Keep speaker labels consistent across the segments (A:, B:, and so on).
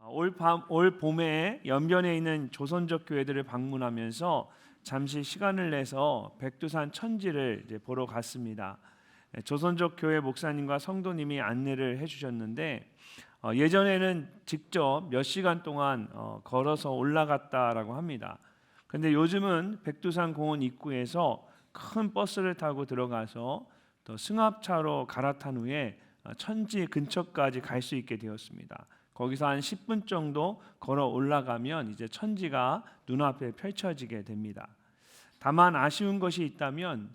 A: 올 봄에 연변에 있는 조선족 교회들을 방문하면서 잠시 시간을 내서 백두산 천지를 이제 보러 갔습니다. 조선족 교회 목사님과 성도님이 안내를 해주셨는데 예전에는 직접 몇 시간 동안 걸어서 올라갔다라고 합니다. 그런데 요즘은 백두산 공원 입구에서 큰 버스를 타고 들어가서 또 승합차로 갈아탄 후에 천지 근처까지 갈 수 있게 되었습니다. 거기서 한 10분 정도 걸어 올라가면 이제 천지가 눈앞에 펼쳐지게 됩니다. 다만 아쉬운 것이 있다면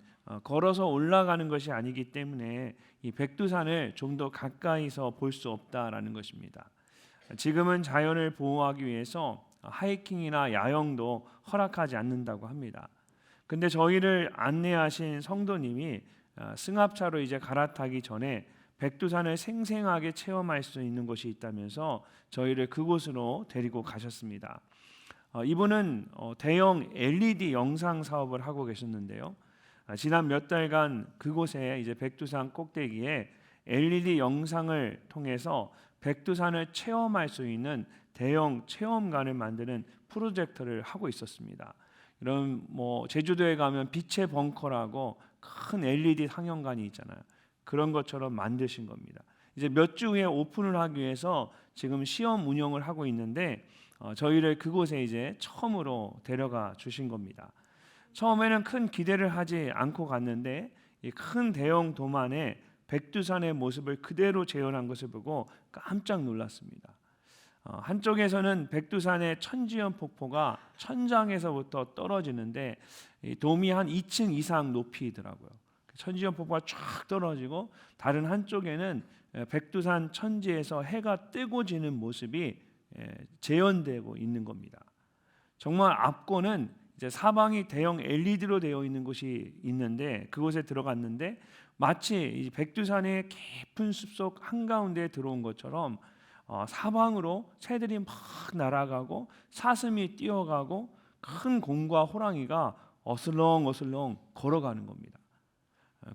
A: 걸어서 올라가는 것이 아니기 때문에 이 백두산을 좀 더 가까이서 볼 수 없다라는 것입니다. 지금은 자연을 보호하기 위해서 하이킹이나 야영도 허락하지 않는다고 합니다. 근데 저희를 안내하신 성도님이 승합차로 이제 갈아타기 전에 백두산을 생생하게 체험할 수 있는 곳이 있다면서 저희를 그곳으로 데리고 가셨습니다. 이분은 대형 LED 영상 사업을 하고 계셨는데요. 지난 몇 달간 그곳에 이제 백두산 꼭대기에 LED 영상을 통해서 백두산을 체험할 수 있는 대형 체험관을 만드는 프로젝트를 하고 있었습니다. 이런 제주도에 가면 빛의 벙커라고 큰 LED 상영관이 있잖아요. 그런 것처럼 만드신 겁니다. 이제 몇 주 후에 오픈을 하기 위해서 지금 시험 운영을 하고 있는데 저희를 그곳에 이제 처음으로 데려가 주신 겁니다. 처음에는 큰 기대를 하지 않고 갔는데 이 큰 대형 돔 안에 백두산의 모습을 그대로 재현한 것을 보고 깜짝 놀랐습니다. 한쪽에서는 백두산의 천지연 폭포가 천장에서부터 떨어지는데 이 돔이 한 2층 이상 높이더라고요. 천지연 폭포가 쫙 떨어지고 다른 한쪽에는 백두산 천지에서 해가 뜨고 지는 모습이 재현되고 있는 겁니다. 정말 앞권은 이제 사방이 대형 LED로 되어 있는 곳이 있는데 그곳에 들어갔는데 마치 백두산의 깊은 숲속 한가운데에 들어온 것처럼 사방으로 새들이 막 날아가고 사슴이 뛰어가고 큰 곰과 호랑이가 어슬렁어슬렁 걸어가는 겁니다.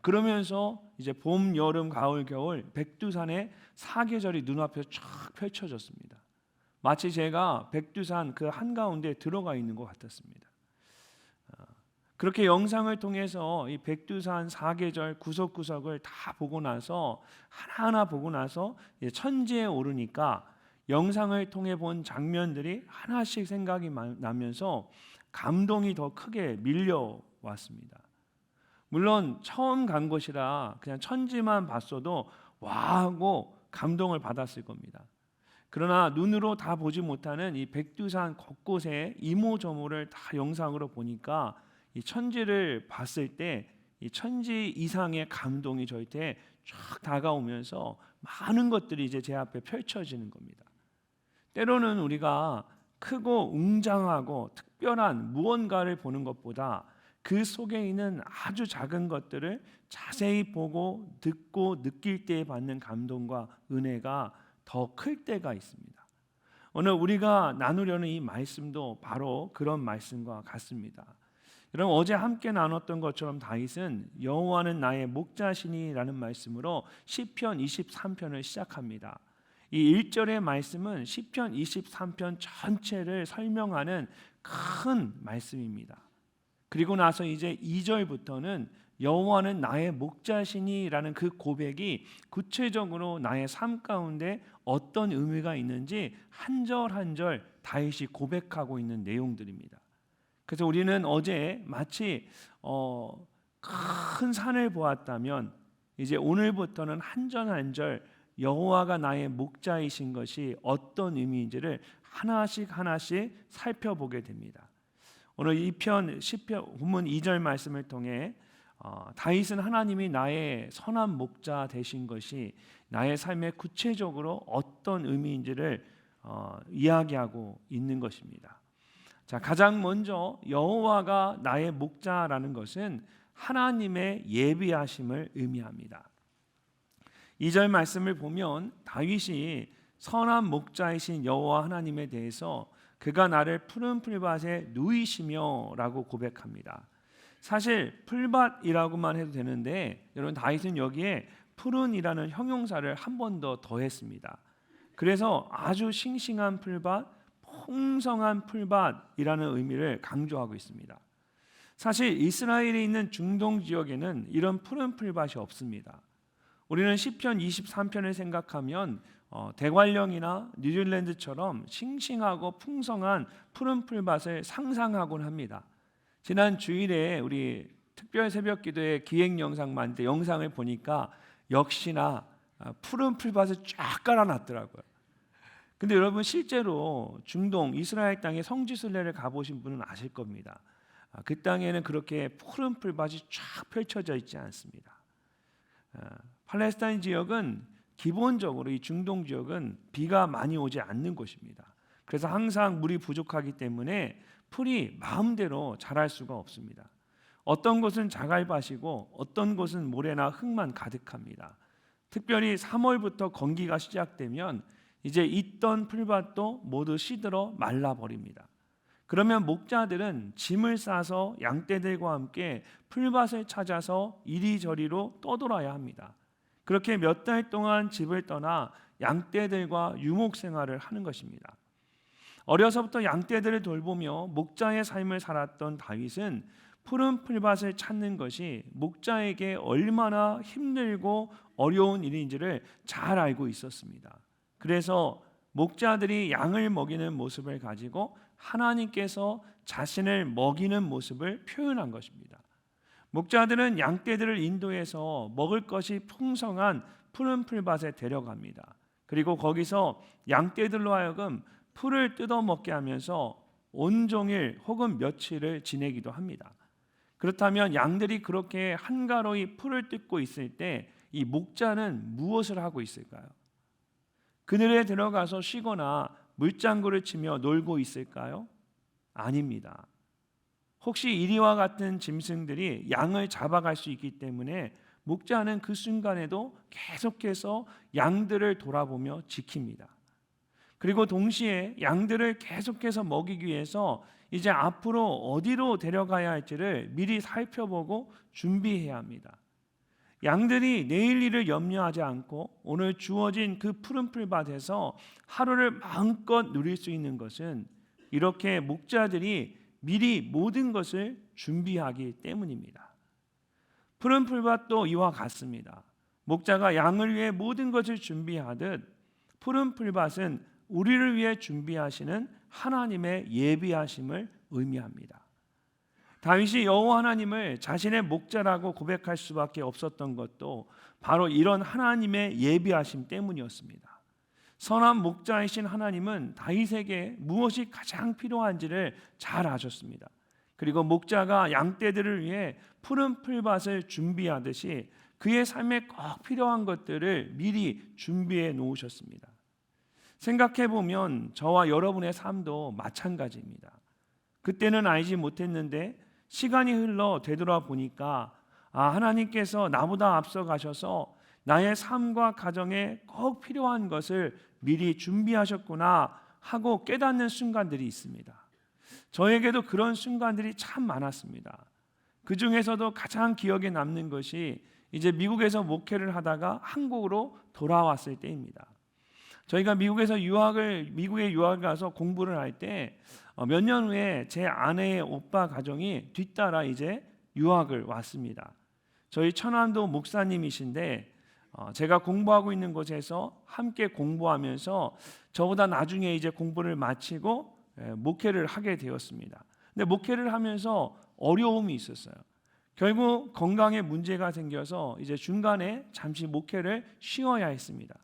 A: 그러면서 이제 봄, 여름, 가을, 겨울 백두산의 사계절이 눈앞에 쫙 펼쳐졌습니다. 마치 제가 백두산 그 한가운데 들어가 있는 것 같았습니다. 그렇게 영상을 통해서 이 백두산 사계절 구석구석을 다 보고 나서 하나하나 보고 나서 천지에 오르니까 영상을 통해 본 장면들이 하나씩 생각이 나면서 감동이 더 크게 밀려왔습니다. 물론 처음 간 곳이라 그냥 천지만 봤어도 와 하고 감동을 받았을 겁니다. 그러나 눈으로 다 보지 못하는 이 백두산 곳곳에 이모저모를 다 영상으로 보니까 이 천지를 봤을 때 이 천지 이상의 감동이 저희한테 쫙 다가오면서 많은 것들이 이제 제 앞에 펼쳐지는 겁니다. 때로는 우리가 크고 웅장하고 특별한 무언가를 보는 것보다 그 속에 있는 아주 작은 것들을 자세히 보고 듣고 느낄 때 받는 감동과 은혜가 더 클 때가 있습니다. 오늘 우리가 나누려는 이 말씀도 바로 그런 말씀과 같습니다. 여러분 어제 함께 나눴던 것처럼 다윗은 여호와는 나의 목자시니라는 말씀으로 시편 23편을 시작합니다. 이 1절의 말씀은 시편 23편 전체를 설명하는 큰 말씀입니다. 그리고 나서 이제 2절부터는 여호와는 나의 목자시니라는 그 고백이 구체적으로 나의 삶 가운데 어떤 의미가 있는지 한 절 한 절 다윗이 고백하고 있는 내용들입니다. 그래서 우리는 어제 마치 큰 산을 보았다면 이제 오늘부터는 한 절 한 절 여호와가 나의 목자이신 것이 어떤 의미인지를 하나씩 살펴보게 됩니다. 오늘 이 편 시편 본문 2절 말씀을 통해 다윗은 하나님이 나의 선한 목자 되신 것이 나의 삶에 구체적으로 어떤 의미인지를 이야기하고 있는 것입니다. 자, 가장 먼저 여호와가 나의 목자라는 것은 하나님의 예비하심을 의미합니다. 2절 말씀을 보면 다윗이 선한 목자이신 여호와 하나님에 대해서 그가 나를 푸른 풀밭에 누이시며 라고 고백합니다. 사실 풀밭이라고만 해도 되는데 여러분 다윗은 여기에 푸른이라는 형용사를 한 번 더 더했습니다. 그래서 아주 싱싱한 풀밭, 풍성한 풀밭이라는 의미를 강조하고 있습니다. 사실 이스라엘에 있는 중동 지역에는 이런 푸른 풀밭이 없습니다. 우리는 시편 23편을 생각하면 대관령이나 뉴질랜드처럼 싱싱하고 풍성한 푸른 풀밭을 상상하곤 합니다. 지난 주일에 우리 특별 새벽 기도의 기획 영상 만들 때 영상을 보니까 역시나 푸른 풀밭을 쫙 깔아놨더라고요. 근데 여러분 실제로 중동 이스라엘 땅에 성지순례를 가보신 분은 아실 겁니다. 그 땅에는 그렇게 푸른 풀밭이 쫙 펼쳐져 있지 않습니다. 팔레스타인 지역은 기본적으로 이 중동 지역은 비가 많이 오지 않는 곳입니다. 그래서 항상 물이 부족하기 때문에 풀이 마음대로 자랄 수가 없습니다. 어떤 곳은 자갈밭이고 어떤 곳은 모래나 흙만 가득합니다. 특별히 3월부터 건기가 시작되면 이제 있던 풀밭도 모두 시들어 말라버립니다. 그러면 목자들은 짐을 싸서 양떼들과 함께 풀밭을 찾아서 이리저리로 떠돌아야 합니다. 그렇게 몇 달 동안 집을 떠나 양떼들과 유목 생활을 하는 것입니다. 어려서부터 양떼들을 돌보며 목자의 삶을 살았던 다윗은 푸른 풀밭을 찾는 것이 목자에게 얼마나 힘들고 어려운 일인지를 잘 알고 있었습니다. 그래서 목자들이 양을 먹이는 모습을 가지고 하나님께서 자신을 먹이는 모습을 표현한 것입니다. 목자들은 양떼들을 인도해서 먹을 것이 풍성한 푸른 풀밭에 데려갑니다. 그리고 거기서 양떼들로 하여금 풀을 뜯어먹게 하면서 온종일 혹은 며칠을 지내기도 합니다. 그렇다면 양들이 그렇게 한가로이 풀을 뜯고 있을 때 이 목자는 무엇을 하고 있을까요? 그늘에 들어가서 쉬거나 물장구를 치며 놀고 있을까요? 아닙니다. 혹시 이리와 같은 짐승들이 양을 잡아갈 수 있기 때문에 목자는 그 순간에도 계속해서 양들을 돌아보며 지킵니다. 그리고 동시에 양들을 계속해서 먹이기 위해서 이제 앞으로 어디로 데려가야 할지를 미리 살펴보고 준비해야 합니다. 양들이 내일 일을 염려하지 않고 오늘 주어진 그 푸른 풀밭에서 하루를 마음껏 누릴 수 있는 것은 이렇게 목자들이 미리 모든 것을 준비하기 때문입니다. 푸른 풀밭도 이와 같습니다. 목자가 양을 위해 모든 것을 준비하듯 푸른 풀밭은 우리를 위해 준비하시는 하나님의 예비하심을 의미합니다. 다윗이 여호와 하나님을 자신의 목자라고 고백할 수밖에 없었던 것도 바로 이런 하나님의 예비하심 때문이었습니다. 선한 목자이신 하나님은 다윗에게 무엇이 가장 필요한지를 잘 아셨습니다. 그리고 목자가 양떼들을 위해 푸른 풀밭을 준비하듯이 그의 삶에 꼭 필요한 것들을 미리 준비해 놓으셨습니다. 생각해 보면 저와 여러분의 삶도 마찬가지입니다. 그때는 알지 못했는데 시간이 흘러 되돌아보니까 하나님께서 나보다 앞서 가셔서 나의 삶과 가정에 꼭 필요한 것을 미리 준비하셨구나 하고 깨닫는 순간들이 있습니다. 저에게도 그런 순간들이 참 많았습니다. 그 중에서도 가장 기억에 남는 것이 이제 미국에서 목회를 하다가 한국으로 돌아왔을 때입니다. 저희가 미국에 유학을 가서 공부를 할 때 몇 년 후에 제 아내의 오빠 가정이 뒤따라 이제 유학을 왔습니다. 저희 천안도 목사님이신데 제가 공부하고 있는 곳에서 함께 공부하면서 저보다 나중에 이제 공부를 마치고 목회를 하게 되었습니다. 근데 목회를 하면서 어려움이 있었어요. 결국 건강에 문제가 생겨서 이제 중간에 잠시 목회를 쉬어야 했습니다.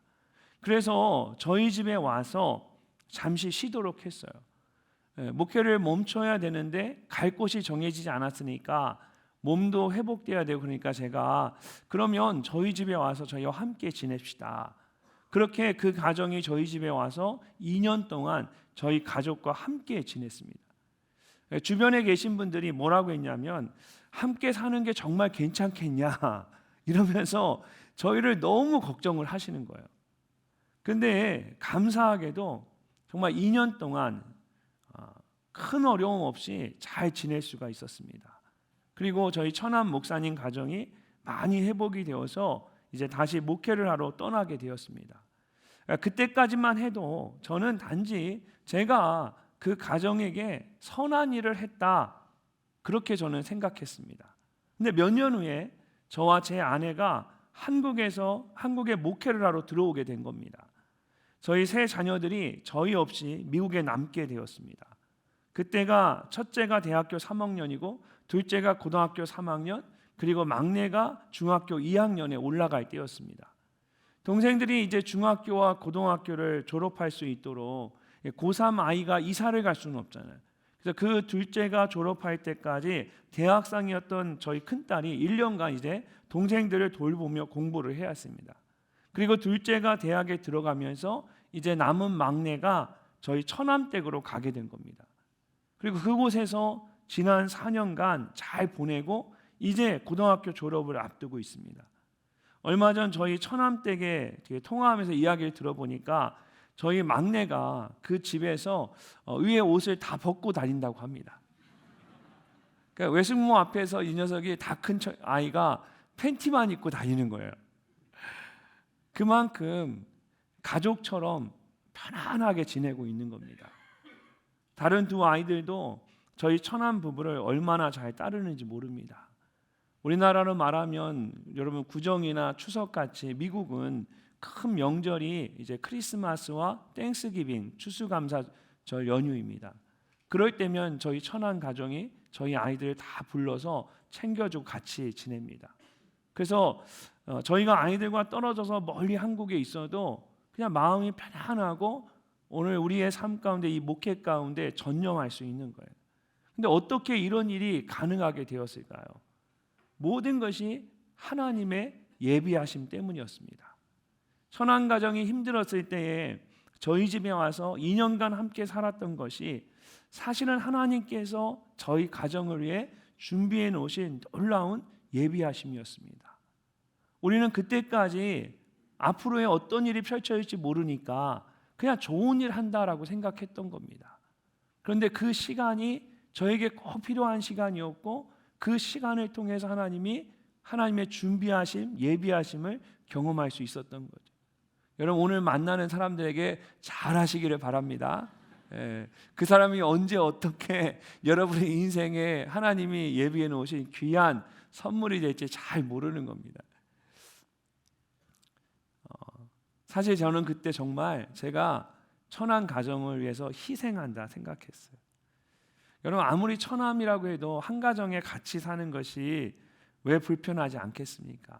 A: 그래서 저희 집에 와서 잠시 쉬도록 했어요. 목회를 멈춰야 되는데 갈 곳이 정해지지 않았으니까 몸도 회복돼야 되고 그러니까 제가 그러면 저희 집에 와서 저희와 함께 지냅시다. 그렇게 그 가정이 저희 집에 와서 2년 동안 저희 가족과 함께 지냈습니다. 주변에 계신 분들이 뭐라고 했냐면 함께 사는 게 정말 괜찮겠냐 이러면서 저희를 너무 걱정을 하시는 거예요. 근데 감사하게도 정말 2년 동안 큰 어려움 없이 잘 지낼 수가 있었습니다. 그리고 저희 천안 목사님 가정이 많이 회복이 되어서 이제 다시 목회를 하러 떠나게 되었습니다. 그때까지만 해도 저는 단지 제가 그 가정에게 선한 일을 했다, 그렇게 저는 생각했습니다. 근데 몇 년 후에 저와 제 아내가 한국에 목회를 하러 들어오게 된 겁니다. 저희 세 자녀들이 저희 없이 미국에 남게 되었습니다. 그때가 첫째가 대학교 3학년이고 둘째가 고등학교 3학년, 그리고 막내가 중학교 2학년에 올라갈 때였습니다. 동생들이 이제 중학교와 고등학교를 졸업할 수 있도록 고3 아이가 이사를 갈 수는 없잖아요. 그래서 그 둘째가 졸업할 때까지 대학생이었던 저희 큰딸이 1년간 이제 동생들을 돌보며 공부를 해야 했습니다. 그리고 둘째가 대학에 들어가면서 이제 남은 막내가 저희 처남댁으로 가게 된 겁니다. 그리고 그곳에서 지난 4년간 잘 보내고 이제 고등학교 졸업을 앞두고 있습니다. 얼마 전 저희 처남댁에 통화하면서 이야기를 들어보니까 저희 막내가 그 집에서 위에 옷을 다 벗고 다닌다고 합니다. 그러니까 외숙모 앞에서 이 녀석이 다 큰 아이가 팬티만 입고 다니는 거예요. 그만큼 가족처럼 편안하게 지내고 있는 겁니다. 다른 두 아이들도 저희 처남 부부를 얼마나 잘 따르는지 모릅니다. 우리나라로 말하면 여러분 구정이나 추석같이 미국은 큰 명절이 이제 크리스마스와 땡스기빙, 추수감사절 연휴입니다. 그럴 때면 저희 처남 가정이 저희 아이들을 다 불러서 챙겨주고 같이 지냅니다. 그래서 저희가 아이들과 떨어져서 멀리 한국에 있어도 그냥 마음이 편안하고 오늘 우리의 삶 가운데 이 목회 가운데 전념할 수 있는 거예요. 근데 어떻게 이런 일이 가능하게 되었을까요? 모든 것이 하나님의 예비하심 때문이었습니다. 천안 가정이 힘들었을 때에 저희 집에 와서 2년간 함께 살았던 것이 사실은 하나님께서 저희 가정을 위해 준비해 놓으신 놀라운 예비하심이었습니다. 우리는 그때까지 앞으로의 어떤 일이 펼쳐질지 모르니까 그냥 좋은 일 한다라고 생각했던 겁니다. 그런데 그 시간이 저에게 꼭 필요한 시간이었고 그 시간을 통해서 하나님의 준비하심, 예비하심을 경험할 수 있었던 거죠. 여러분 오늘 만나는 사람들에게 잘 하시기를 바랍니다. 그 사람이 언제 어떻게 여러분의 인생에 하나님이 예비해 놓으신 귀한 선물이 될지 잘 모르는 겁니다. 사실 저는 그때 정말 제가 천안 가정을 위해서 희생한다 생각했어요. 여러분 아무리 처남이라고 해도 한 가정에 같이 사는 것이 왜 불편하지 않겠습니까?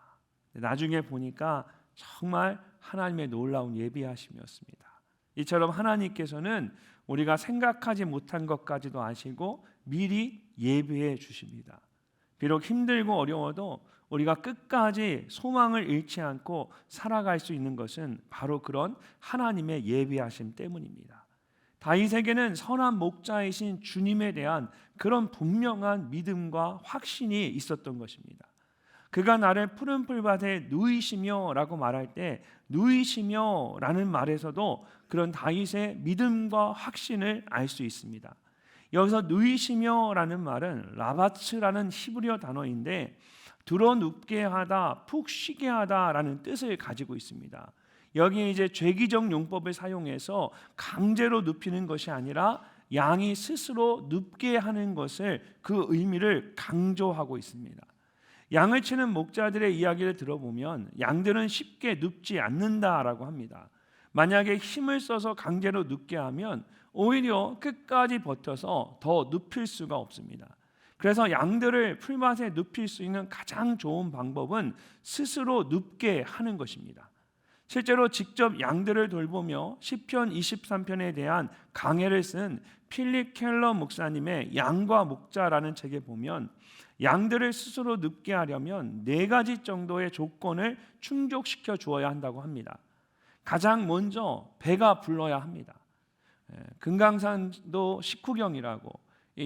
A: 나중에 보니까 정말 하나님의 놀라운 예비하심이었습니다. 이처럼 하나님께서는 우리가 생각하지 못한 것까지도 아시고 미리 예비해 주십니다. 비록 힘들고 어려워도 우리가 끝까지 소망을 잃지 않고 살아갈 수 있는 것은 바로 그런 하나님의 예비하심 때문입니다. 다윗에게는 선한 목자이신 주님에 대한 그런 분명한 믿음과 확신이 있었던 것입니다. 그가 나를 푸른 풀밭에 누이시며라고 말할 때 누이시며라는 말에서도 그런 다윗의 믿음과 확신을 알 수 있습니다. 여기서 누이시며라는 말은 라바츠라는 히브리어 단어인데 들어 눕게 하다, 푹 쉬게 하다라는 뜻을 가지고 있습니다. 여기에 이제 죄기적 용법을 사용해서 강제로 눕히는 것이 아니라 양이 스스로 눕게 하는 것을 그 의미를 강조하고 있습니다. 양을 치는 목자들의 이야기를 들어보면 양들은 쉽게 눕지 않는다라고 합니다. 만약에 힘을 써서 강제로 눕게 하면 오히려 끝까지 버텨서 더 눕힐 수가 없습니다. 그래서 양들을 풀밭에 눕힐 수 있는 가장 좋은 방법은 스스로 눕게 하는 것입니다. 실제로 직접 양들을 돌보며 시편 23편에 대한 강해를 쓴 필립 켈러 목사님의 양과 목자라는 책에 보면 양들을 스스로 눕게 하려면 4가지 정도의 조건을 충족시켜 주어야 한다고 합니다. 가장 먼저 배가 불러야 합니다. 금강산도 식후경이라고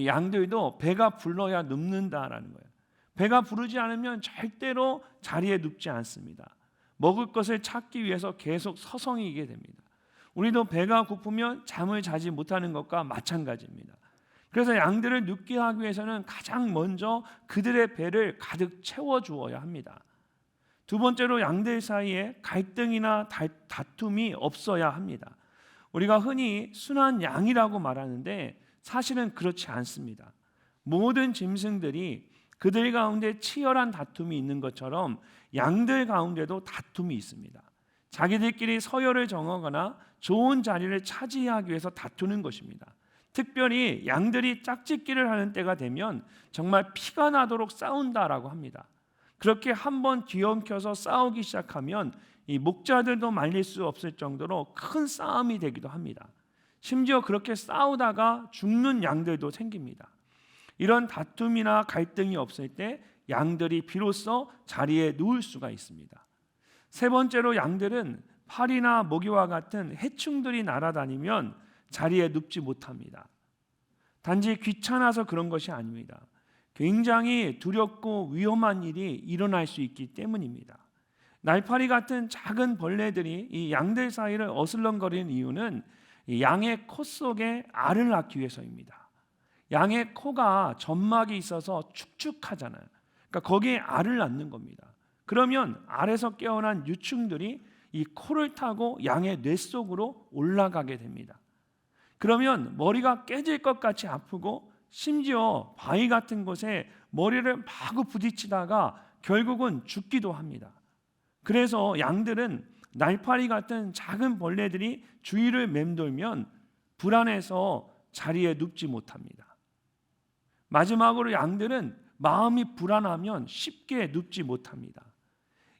A: 양들도 배가 불러야 눕는다라는 거예요. 배가 부르지 않으면 절대로 자리에 눕지 않습니다. 먹을 것을 찾기 위해서 계속 서성이게 됩니다. 우리도 배가 고프면 잠을 자지 못하는 것과 마찬가지입니다. 그래서 양들을 눕게 하기 위해서는 가장 먼저 그들의 배를 가득 채워 주어야 합니다. 두 번째로 양들 사이에 갈등이나 다툼이 없어야 합니다. 우리가 흔히 순한 양이라고 말하는데 사실은 그렇지 않습니다. 모든 짐승들이 그들 가운데 치열한 다툼이 있는 것처럼 양들 가운데도 다툼이 있습니다. 자기들끼리 서열을 정하거나 좋은 자리를 차지하기 위해서 다투는 것입니다. 특별히 양들이 짝짓기를 하는 때가 되면 정말 피가 나도록 싸운다라고 합니다. 그렇게 한번 뒤엉켜서 싸우기 시작하면 이 목자들도 말릴 수 없을 정도로 큰 싸움이 되기도 합니다. 심지어 그렇게 싸우다가 죽는 양들도 생깁니다. 이런 다툼이나 갈등이 없을 때 양들이 비로소 자리에 누울 수가 있습니다. 세 번째로 양들은 파리나 모기와 같은 해충들이 날아다니면 자리에 눕지 못합니다. 단지 귀찮아서 그런 것이 아닙니다. 굉장히 두렵고 위험한 일이 일어날 수 있기 때문입니다. 날파리 같은 작은 벌레들이 이 양들 사이를 어슬렁거리는 이유는 이 양의 코 속에 알을 낳기 위해서입니다. 양의 코가 점막이 있어서 축축하잖아요. 그러니까 거기에 알을 낳는 겁니다. 그러면 알에서 깨어난 유충들이 이 코를 타고 양의 뇌 속으로 올라가게 됩니다. 그러면 머리가 깨질 것 같이 아프고 심지어 바위 같은 곳에 머리를 마구 부딪히다가 결국은 죽기도 합니다. 그래서 양들은 날파리 같은 작은 벌레들이 주위를 맴돌면 불안해서 자리에 눕지 못합니다. 마지막으로 양들은 마음이 불안하면 쉽게 눕지 못합니다.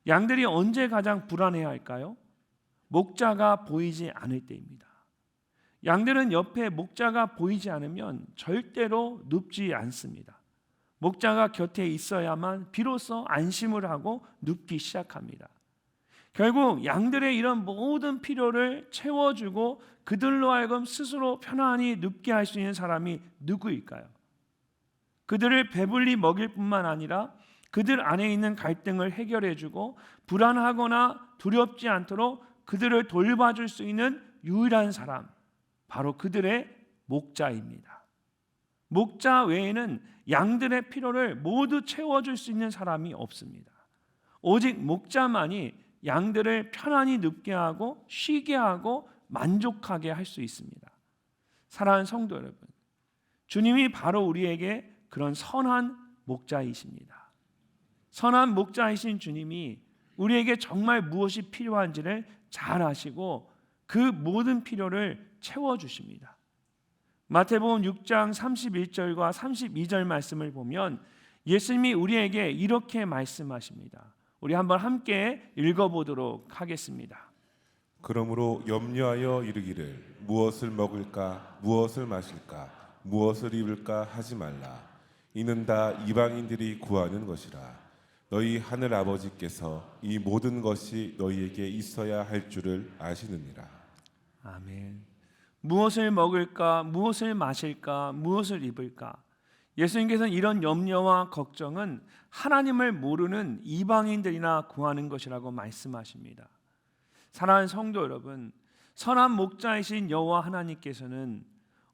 A: 양들이 언제 가장 불안해야 할까요? 목자가 보이지 않을 때입니다. 양들은 옆에 목자가 보이지 않으면 절대로 눕지 않습니다. 목자가 곁에 있어야만 비로소 안심을 하고 눕기 시작합니다. 결국 양들의 이런 모든 필요를 채워주고 그들로 하여금 스스로 편안히 눕게 할 수 있는 사람이 누구일까요? 그들을 배불리 먹일 뿐만 아니라 그들 안에 있는 갈등을 해결해주고 불안하거나 두렵지 않도록 그들을 돌봐줄 수 있는 유일한 사람, 바로 그들의 목자입니다. 목자 외에는 양들의 필요를 모두 채워줄 수 있는 사람이 없습니다. 오직 목자만이 양들을 편안히 눕게 하고 쉬게 하고 만족하게 할 수 있습니다. 사랑하는 성도 여러분, 주님이 바로 우리에게 그런 선한 목자이십니다. 선한 목자이신 주님이 우리에게 정말 무엇이 필요한지를 잘 아시고 그 모든 필요를 채워주십니다. 마태복음 6장 31절과 32절 말씀을 보면 예수님이 우리에게 이렇게 말씀하십니다. 우리 한번 함께 읽어보도록 하겠습니다.
B: 그러므로 염려하여 이르기를 무엇을 먹을까 무엇을 마실까 무엇을 입을까 하지 말라. 이는 다 이방인들이 구하는 것이라. 너희 하늘 아버지께서 이 모든 것이 너희에게 있어야 할 줄을 아시느니라.
A: 아멘. 무엇을 먹을까, 무엇을 마실까, 무엇을 입을까? 예수님께서는 이런 염려와 걱정은 하나님을 모르는 이방인들이나 구하는 것이라고 말씀하십니다. 사랑하는 성도 여러분, 선한 목자이신 여호와 하나님께서는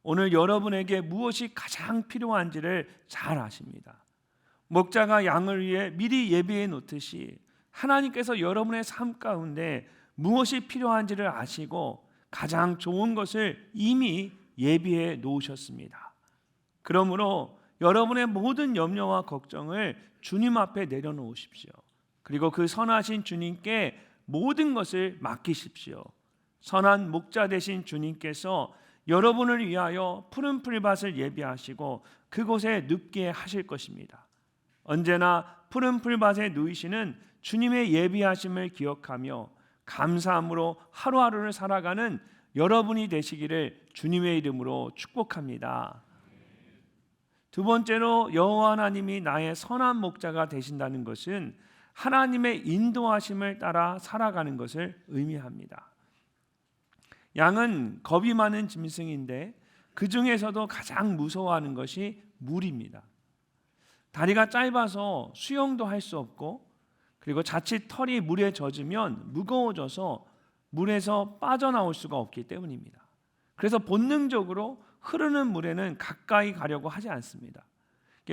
A: 오늘 여러분에게 무엇이 가장 필요한지를 잘 아십니다. 목자가 양을 위해 미리 예비해 놓듯이 하나님께서 여러분의 삶 가운데 무엇이 필요한지를 아시고 가장 좋은 것을 이미 예비해 놓으셨습니다. 그러므로 여러분의 모든 염려와 걱정을 주님 앞에 내려놓으십시오. 그리고 그 선하신 주님께 모든 것을 맡기십시오. 선한 목자 되신 주님께서 여러분을 위하여 푸른 풀밭을 예비하시고 그곳에 눕게 하실 것입니다. 언제나 푸른 풀밭에 누이시는 주님의 예비하심을 기억하며 감사함으로 하루하루를 살아가는 여러분이 되시기를 주님의 이름으로 축복합니다. 두 번째로 여호와 하나님이 나의 선한 목자가 되신다는 것은 하나님의 인도하심을 따라 살아가는 것을 의미합니다. 양은 겁이 많은 짐승인데 그 중에서도 가장 무서워하는 것이 물입니다. 다리가 짧아서 수영도 할 수 없고 그리고 자칫 털이 물에 젖으면 무거워져서 물에서 빠져나올 수가 없기 때문입니다. 그래서 본능적으로 흐르는 물에는 가까이 가려고 하지 않습니다.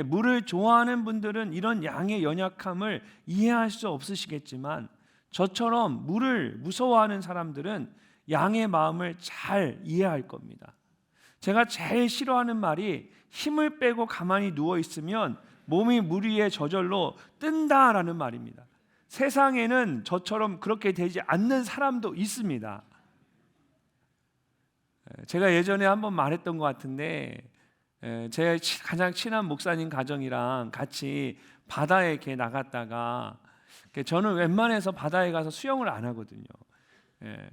A: 물을 좋아하는 분들은 이런 양의 연약함을 이해할 수 없으시겠지만 저처럼 물을 무서워하는 사람들은 양의 마음을 잘 이해할 겁니다. 제가 제일 싫어하는 말이 힘을 빼고 가만히 누워 있으면 몸이 물 위에 저절로 뜬다라는 말입니다. 세상에는 저처럼 그렇게 되지 않는 사람도 있습니다. 제가 예전에 한번 말했던 것 같은데 제 가장 친한 목사님 가정이랑 같이 바다에 이렇게 나갔다가 저는 웬만해서 바다에 가서 수영을 안 하거든요.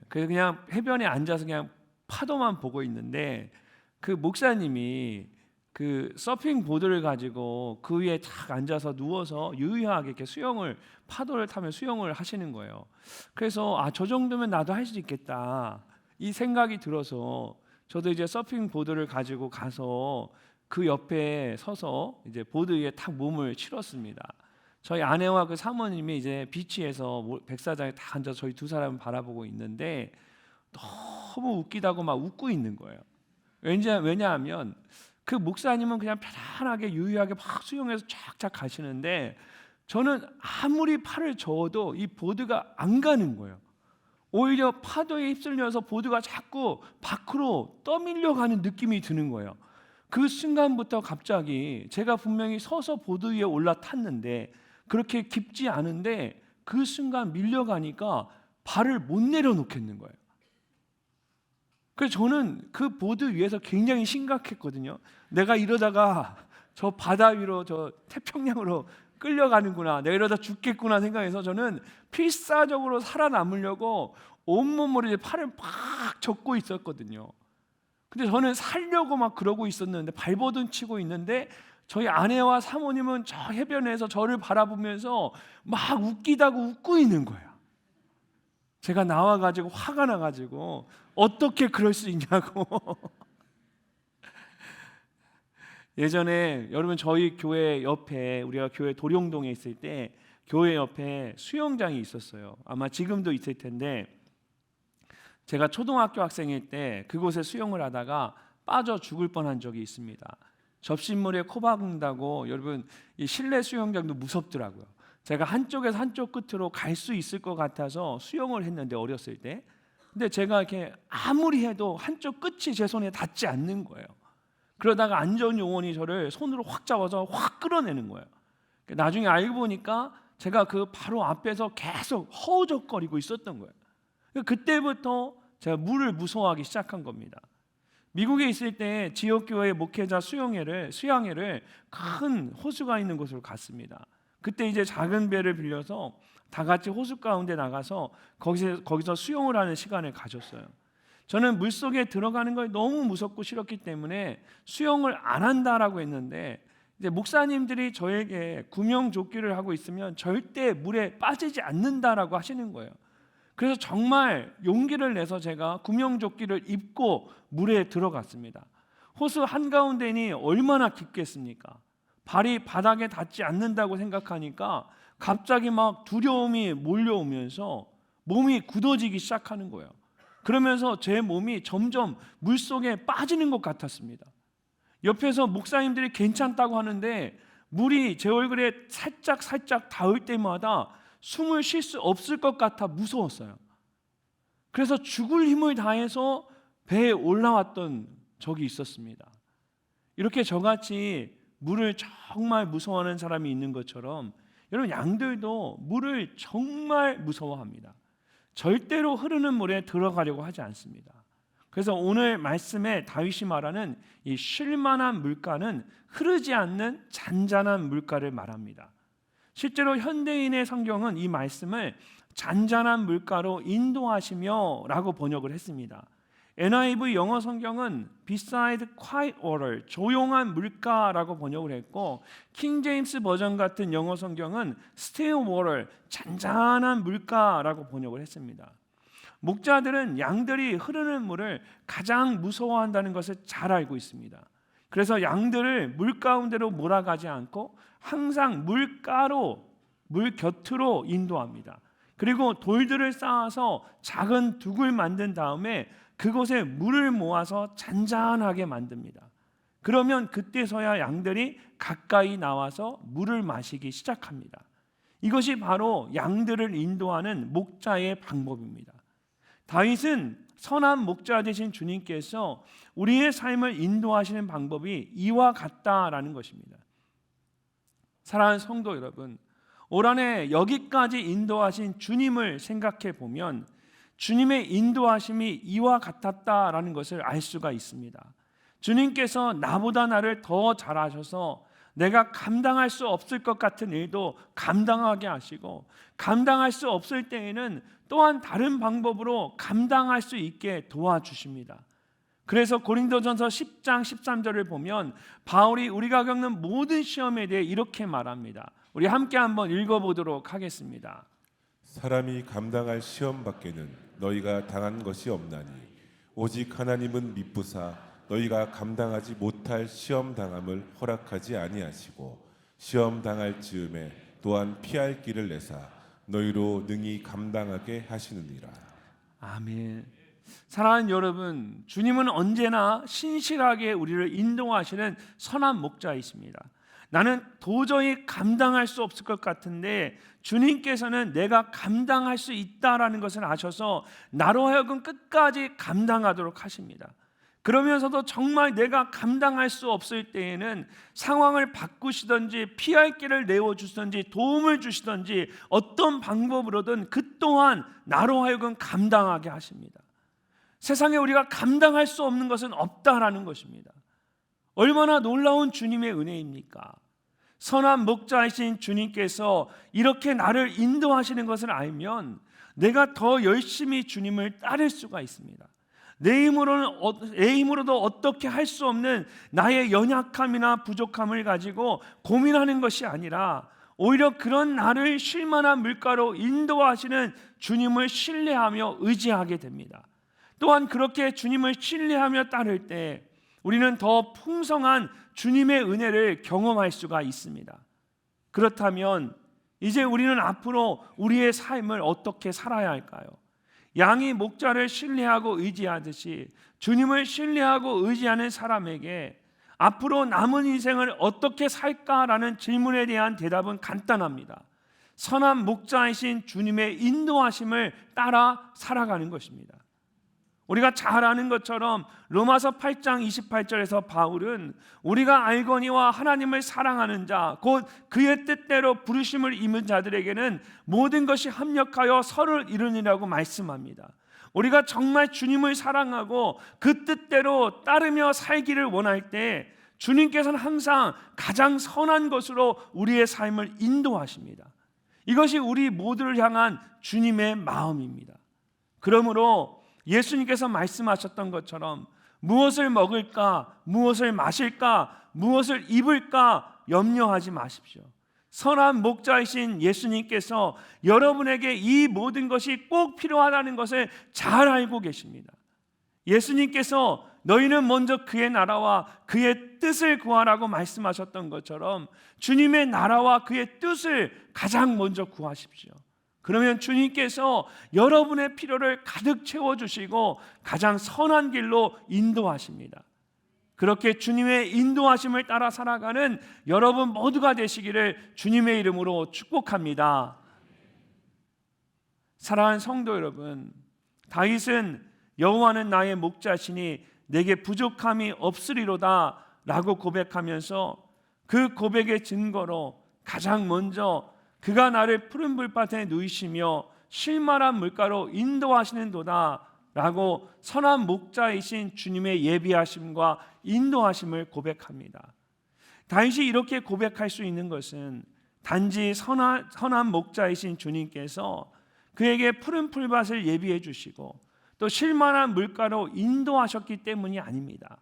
A: 그래서 그냥 해변에 앉아서 그냥 파도만 보고 있는데 그 목사님이 그 서핑 보드를 가지고 그 위에 탁 앉아서 누워서 유유하게 이렇게 파도를 타며 수영을 하시는 거예요. 그래서 저 정도면 나도 할 수 있겠다 이 생각이 들어서 저도 이제 서핑 보드를 가지고 가서 그 옆에 서서 이제 보드 위에 탁 몸을 치렀습니다. 저희 아내와 그 사모님이 이제 비치에서 백사장에 딱 앉아서 저희 두 사람을 바라보고 있는데 너무 웃기다고 막 웃고 있는 거예요. 왜냐하면 그 목사님은 그냥 편안하게 유유하게 막 수영해서 쫙쫙 가시는데 저는 아무리 팔을 저어도 이 보드가 안 가는 거예요. 오히려 파도에 휩쓸려서 보드가 자꾸 밖으로 떠밀려 가는 느낌이 드는 거예요. 그 순간부터 갑자기 제가 분명히 서서 보드 위에 올라탔는데 그렇게 깊지 않은데 그 순간 밀려가니까 발을 못 내려놓겠는 거예요. 그래서 저는 그 보드 위에서 굉장히 심각했거든요. 내가 이러다가 저 바다 위로 저 태평양으로 끌려가는구나, 내가 이러다 죽겠구나 생각해서 저는 필사적으로 살아남으려고 온몸으로 이제 팔을 팍 젓고 있었거든요. 근데 저는 살려고 막 그러고 있었는데 발버둥 치고 있는데 저희 아내와 사모님은 저 해변에서 저를 바라보면서 막 웃기다고 웃고 있는 거예요. 제가 나와가지고 화가 나가지고 어떻게 그럴 수 있냐고. 예전에 여러분 저희 교회 옆에 우리가 교회 도룡동에 있을 때 교회 옆에 수영장이 있었어요. 아마 지금도 있을 텐데 제가 초등학교 학생일 때 그곳에 수영을 하다가 빠져 죽을 뻔한 적이 있습니다. 접시물에 코 박는다고 여러분 이 실내 수영장도 무섭더라고요. 제가 한쪽에서 한쪽 끝으로 갈 수 있을 것 같아서 수영을 했는데 어렸을 때 근데 제가 이렇게 아무리 해도 한쪽 끝이 제 손에 닿지 않는 거예요. 그러다가 안전요원이 저를 손으로 확 잡아서 확 끌어내는 거예요. 나중에 알고 보니까 제가 그 바로 앞에서 계속 허우적거리고 있었던 거예요. 그때부터 제가 물을 무서워하기 시작한 겁니다. 미국에 있을 때 지역교회 목회자 수양회를 큰 호수가 있는 곳으로 갔습니다. 그때 이제 작은 배를 빌려서 다 같이 호수 가운데 나가서 거기서 수영을 하는 시간을 가졌어요. 저는 물속에 들어가는 걸 너무 무섭고 싫었기 때문에 수영을 안 한다라고 했는데 이제 목사님들이 저에게 구명조끼를 하고 있으면 절대 물에 빠지지 않는다라고 하시는 거예요. 그래서 정말 용기를 내서 제가 구명조끼를 입고 물에 들어갔습니다. 호수 한가운데니 얼마나 깊겠습니까? 발이 바닥에 닿지 않는다고 생각하니까 갑자기 막 두려움이 몰려오면서 몸이 굳어지기 시작하는 거예요. 그러면서 제 몸이 점점 물속에 빠지는 것 같았습니다. 옆에서 목사님들이 괜찮다고 하는데 물이 제 얼굴에 살짝 닿을 때마다 숨을 쉴 수 없을 것 같아 무서웠어요. 그래서 죽을 힘을 다해서 배에 올라왔던 적이 있었습니다. 이렇게 저같이 물을 정말 무서워하는 사람이 있는 것처럼 여러분 양들도 물을 정말 무서워합니다. 절대로 흐르는 물에 들어가려고 하지 않습니다. 그래서 오늘 말씀에 다윗이 말하는 이 쉴만한 물가는 흐르지 않는 잔잔한 물가를 말합니다. 실제로 현대인의 성경은 이 말씀을 잔잔한 물가로 인도하시며 라고 번역을 했습니다. NIV 영어 성경은 beside quiet water, 조용한 물가라고 번역을 했고 킹 제임스 버전 같은 영어 성경은 still water, 잔잔한 물가라고 번역을 했습니다. 목자들은 양들이 흐르는 물을 가장 무서워한다는 것을 잘 알고 있습니다. 그래서 양들을 물 가운데로 몰아가지 않고 항상 물가로, 물 곁으로 인도합니다. 그리고 돌들을 쌓아서 작은 둑을 만든 다음에 그곳에 물을 모아서 잔잔하게 만듭니다. 그러면 그때서야 양들이 가까이 나와서 물을 마시기 시작합니다. 이것이 바로 양들을 인도하는 목자의 방법입니다. 다윗은 선한 목자 되신 주님께서 우리의 삶을 인도하시는 방법이 이와 같다라는 것입니다. 사랑하는 성도 여러분, 올 한해 여기까지 인도하신 주님을 생각해 보면 주님의 인도하심이 이와 같았다라는 것을 알 수가 있습니다. 주님께서 나보다 나를 더 잘 아셔서 내가 감당할 수 없을 것 같은 일도 감당하게 하시고, 감당할 수 없을 때에는 또한 다른 방법으로 감당할 수 있게 도와주십니다. 그래서 고린도전서 10장 13절을 보면 바울이 우리가 겪는 모든 시험에 대해 이렇게 말합니다. 우리 함께 한번 읽어보도록 하겠습니다.
B: 사람이 감당할 시험 밖에는 너희가 당한 것이 없나니 오직 하나님은 미쁘사 너희가 감당하지 못할 시험 당함을 허락하지 아니하시고 시험 당할 즈음에 또한 피할 길을 내사 너희로 능히 감당하게 하시느니라.
A: 아멘. 사랑하는 여러분, 주님은 언제나 신실하게 우리를 인도하시는 선한 목자이십니다. 나는 도저히 감당할 수 없을 것 같은데 주님께서는 내가 감당할 수 있다라는 것을 아셔서 나로 하여금 끝까지 감당하도록 하십니다. 그러면서도 정말 내가 감당할 수 없을 때에는 상황을 바꾸시든지 피할 길을 내어주시든지 도움을 주시든지 어떤 방법으로든 그 또한 나로 하여금 감당하게 하십니다. 세상에 우리가 감당할 수 없는 것은 없다라는 것입니다. 얼마나 놀라운 주님의 은혜입니까? 선한 목자이신 주님께서 이렇게 나를 인도하시는 것을 알면 내가 더 열심히 주님을 따를 수가 있습니다. 내 힘으로도 어떻게 할 수 없는 나의 연약함이나 부족함을 가지고 고민하는 것이 아니라 오히려 그런 나를 쉴만한 물가로 인도하시는 주님을 신뢰하며 의지하게 됩니다. 또한 그렇게 주님을 신뢰하며 따를 때 우리는 더 풍성한 주님의 은혜를 경험할 수가 있습니다. 그렇다면 이제 우리는 앞으로 우리의 삶을 어떻게 살아야 할까요? 양이 목자를 신뢰하고 의지하듯이 주님을 신뢰하고 의지하는 사람에게 앞으로 남은 인생을 어떻게 살까라는 질문에 대한 대답은 간단합니다. 선한 목자이신 주님의 인도하심을 따라 살아가는 것입니다. 우리가 잘 아는 것처럼 로마서 8장 28절에서 바울은 우리가 알거니와 하나님을 사랑하는 자 곧 그의 뜻대로 부르심을 입은 자들에게는 모든 것이 합력하여 선을 이루느니라고 말씀합니다. 우리가 정말 주님을 사랑하고 그 뜻대로 따르며 살기를 원할 때 주님께서는 항상 가장 선한 것으로 우리의 삶을 인도하십니다. 이것이 우리 모두를 향한 주님의 마음입니다. 그러므로 예수님께서 말씀하셨던 것처럼 무엇을 먹을까, 무엇을 마실까, 무엇을 입을까 염려하지 마십시오. 선한 목자이신 예수님께서 여러분에게 이 모든 것이 꼭 필요하다는 것을 잘 알고 계십니다. 예수님께서 너희는 먼저 그의 나라와 그의 뜻을 구하라고 말씀하셨던 것처럼 주님의 나라와 그의 뜻을 가장 먼저 구하십시오. 그러면 주님께서 여러분의 필요를 가득 채워주시고 가장 선한 길로 인도하십니다. 그렇게 주님의 인도하심을 따라 살아가는 여러분 모두가 되시기를 주님의 이름으로 축복합니다. 사랑하는 성도 여러분, 다윗은 여호와는 나의 목자시니 내게 부족함이 없으리로다 라고 고백하면서 그 고백의 증거로 가장 먼저 그가 나를 푸른 불밭에 누이시며 쉴만한 물가로 인도하시는도다 라고 선한 목자이신 주님의 예비하심과 인도하심을 고백합니다. 다윗이 이렇게 고백할 수 있는 것은 단지 선한 목자이신 주님께서 그에게 푸른 풀밭을 예비해 주시고 또 쉴만한 물가로 인도하셨기 때문이 아닙니다.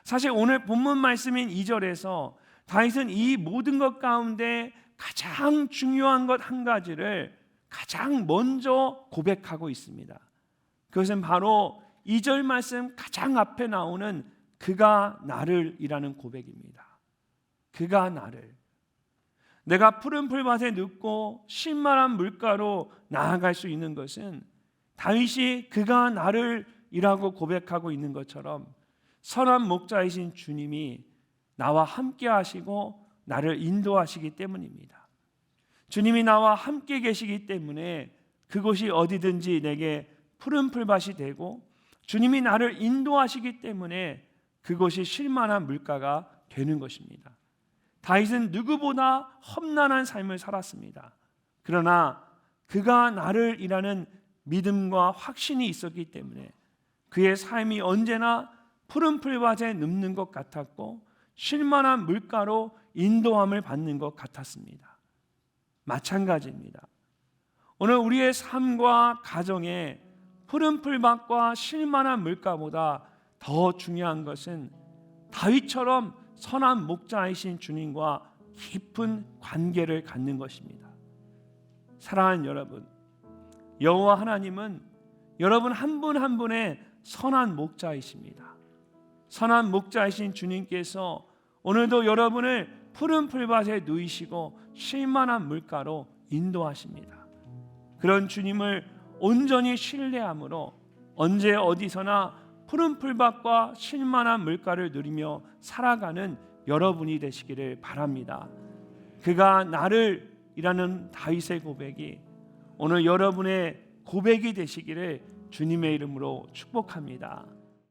A: 사실 오늘 본문 말씀인 2절에서 다윗은 이 모든 것 가운데 가장 중요한 것 한 가지를 가장 먼저 고백하고 있습니다. 그것은 바로 2절 말씀 가장 앞에 나오는 그가 나를 이라는 고백입니다. 그가 나를, 내가 푸른 풀밭에 눕고 쉴만한 물가로 나아갈 수 있는 것은 다윗이 그가 나를 이라고 고백하고 있는 것처럼 선한 목자이신 주님이 나와 함께 하시고 나를 인도하시기 때문입니다. 주님이 나와 함께 계시기 때문에 그곳이 어디든지 내게 푸른 풀밭이 되고, 주님이 나를 인도하시기 때문에 그곳이 쉴만한 물가가 되는 것입니다. 다윗은 누구보다 험난한 삶을 살았습니다. 그러나 그가 나를 이라는 믿음과 확신이 있었기 때문에 그의 삶이 언제나 푸른 풀밭에 눕는 것 같았고 쉴만한 물가로 인도함을 받는 것 같았습니다. 마찬가지입니다. 오늘 우리의 삶과 가정에 푸른 풀밭과 쉴만한 물가보다 더 중요한 것은 다윗처럼 선한 목자이신 주님과 깊은 관계를 갖는 것입니다. 사랑하는 여러분, 여호와 하나님은 여러분 한 분 한 분의 선한 목자이십니다. 선한 목자이신 주님께서 오늘도 여러분을 푸른 풀밭에 누이시고 쉴만한 물가로 인도하십니다. 그런 주님을 온전히 신뢰함으로 언제 어디서나 푸른 풀밭과 쉴만한 물가를 누리며 살아가는 여러분이 되시기를 바랍니다. 그가 나를 이라는 다윗의 고백이 오늘 여러분의 고백이 되시기를 주님의 이름으로 축복합니다.